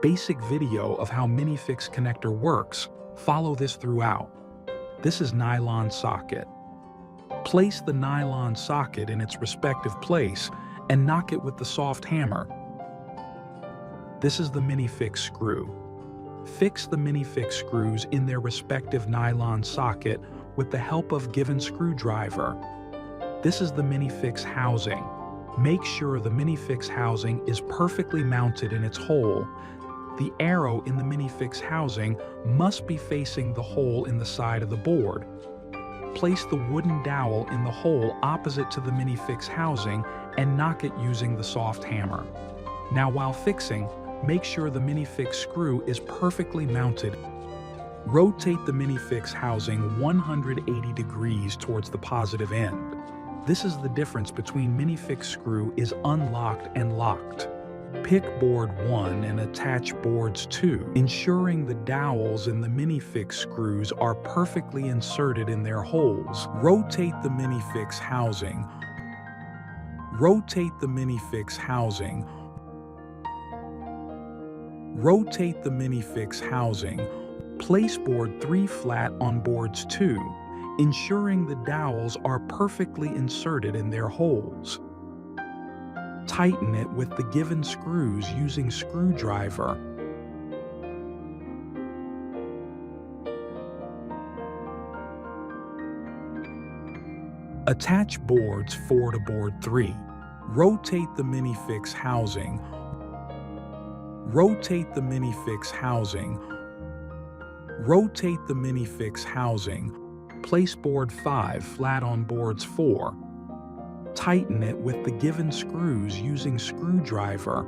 basic video of how Minifix connector works. Follow this throughout. This is nylon socket. Place the nylon socket in its respective place and knock it with the soft hammer. This is the Minifix screw. Fix the Minifix screws in their respective nylon socket with the help of given screwdriver. This is the Minifix housing. Make sure the Minifix housing is perfectly mounted in its hole. The arrow in the Minifix housing must be facing the hole in the side of the board. Place the wooden dowel in the hole opposite to the Minifix housing and knock it using the soft hammer. Now while fixing, make sure the Minifix screw is perfectly mounted. Rotate the Minifix housing 180 degrees towards the positive end. This is the difference between Minifix screw is unlocked and locked. Pick board 1 and attach boards 2, ensuring the dowels in the Minifix screws are perfectly inserted in their holes. Rotate the Minifix housing. Rotate the Minifix housing. Rotate the Minifix housing. Place board 3 flat on boards 2, ensuring the dowels are perfectly inserted in their holes. Tighten it with the given screws using screwdriver. Attach boards 4 to board 3. Rotate the Minifix housing. Rotate the Minifix housing. Rotate the Minifix housing. Place board 5 flat on boards 4. Tighten it with the given screws using screwdriver.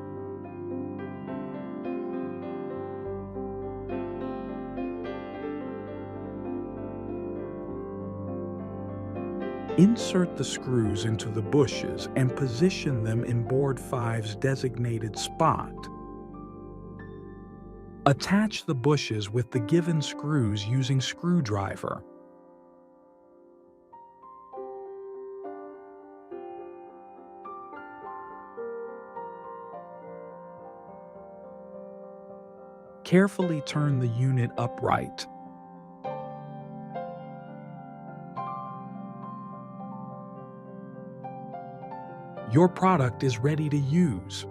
Insert the screws into the bushes and position them in board 5's designated spot. Attach the bushes with the given screws using screwdriver. Carefully turn the unit upright. Your product is ready to use.